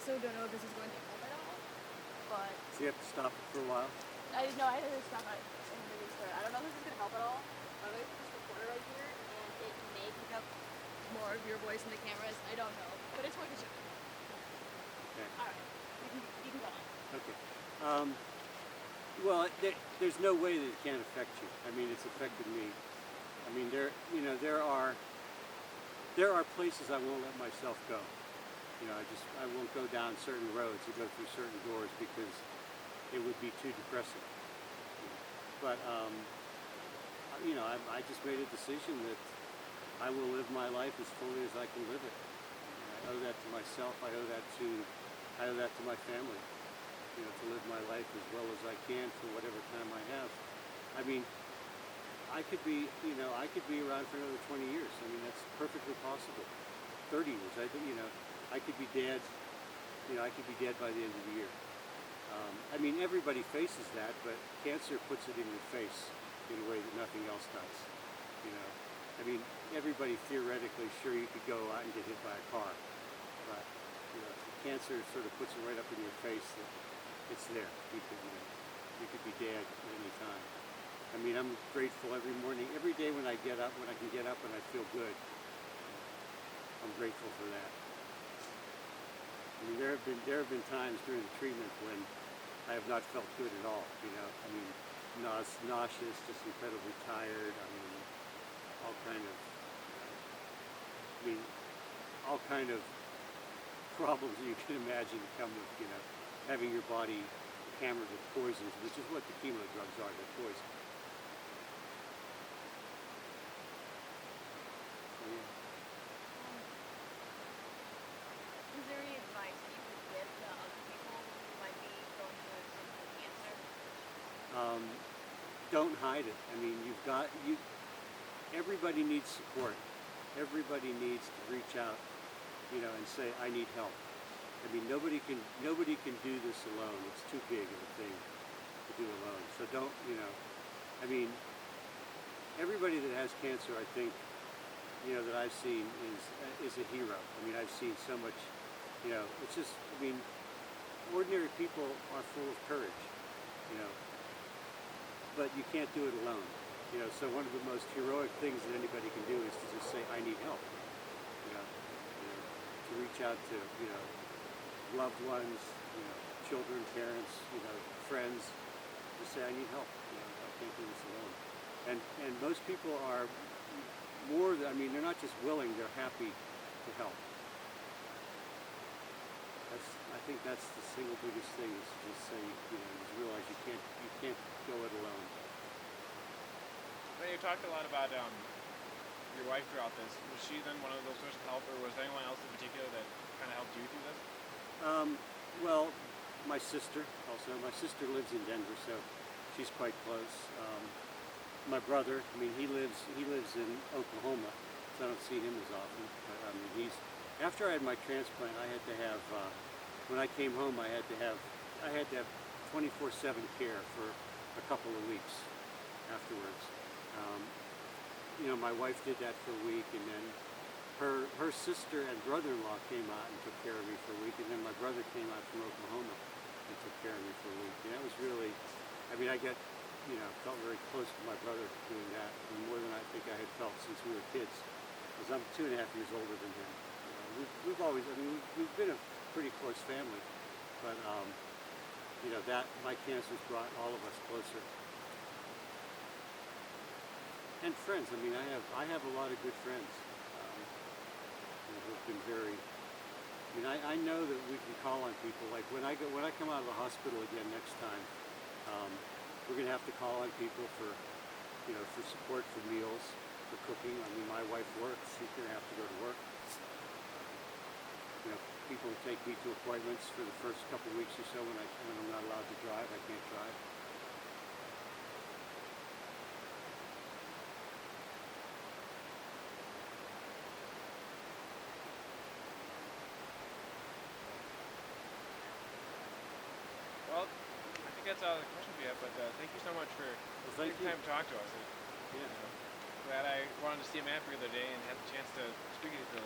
also don't know if this is going to help at all, but So you have to stop it for a while? I didn't know I had to stop at in the movie store. I don't know if this is going to help at all. I'm going to put this recorder right here, and it may pick up more of your voice in the cameras. I don't know, but it's worth a shot. Okay. All right, you can go on. Okay. Well, there's no way that it can't affect you. I mean, it's affected me. I mean, there are places I won't let myself go. I won't go down certain roads or go through certain doors because it would be too depressing. But I just made a decision that I will live my life as fully as I can live it. I owe that to myself. I owe that to my family. To live my life as well as I can for whatever time I have. I mean, I could be around for another 20 years. I mean, that's perfectly possible. 30 years. I could be dead. I could be dead by the end of the year. I mean, everybody faces that, but cancer puts it in your face in a way that nothing else does. I mean, everybody theoretically, sure, you could go out and get hit by a car, but cancer sort of puts it right up in your face that it's there. You could be dead at any time. I mean, I'm grateful every morning, every day when I get up, when I can get up and I feel good. I'm grateful for that. I mean, there have been times during the treatment when I have not felt good at all. I mean, nauseous, just incredibly tired. I mean, all kind of problems you can imagine come with having your body hammered with poisons, which is what the chemo drugs are. They're poison. So, yeah. Is there any advice you could give to other people who might be going through cancer? Don't hide it. I mean, everybody needs support. Everybody needs to reach out, and say, I need help. I mean, nobody can do this alone. It's too big of a thing to do alone. So I mean, everybody that has cancer, I think, that I've seen is a hero. I mean, I've seen so much, it's just, I mean, ordinary people are full of courage, but you can't do it alone. So one of the most heroic things that anybody can do is to just say, I need help. To reach out to, loved ones, children, parents, friends, just say, I need help. I can't do this alone. And most people are they're not just willing, they're happy to help. I think that's the single biggest thing is to just say, just realize you can't go it alone. Now, you talked a lot about your wife throughout this. Was she then one of those sources of help, or was there anyone else in particular that kind of helped you through this? Well, my sister also. My sister lives in Denver, so she's quite close. My brother, I mean, he lives in Oklahoma, so I don't see him as often. But I mean, after I had my transplant, I had to have when I came home, I had to have 24/7 care for a couple of weeks afterwards. My wife did that for a week, and then her sister and brother-in-law came out and took care of me for a week, and then my brother came out from Oklahoma and took care of me for a week. And that was really, I mean, I felt very close to my brother doing that, and more than I think I had felt since we were kids, because I'm 2.5 years older than him. We've been a pretty close family, but my cancer's brought all of us closer. And friends. I mean, I have a lot of good friends who've been very. I mean, I know that we can call on people. Like when I come out of the hospital again next time, we're going to have to call on people for support for meals, for cooking. I mean, my wife works; she's going to have to go to work. People take me to appointments for the first couple of weeks or so when I'm not allowed to drive. I can't drive. Well, I think that's all the questions we have, but thank you so much for taking time to talk to us. Yeah. Glad I wanted to see a man for the other day and had the chance to speak to you for a little bit.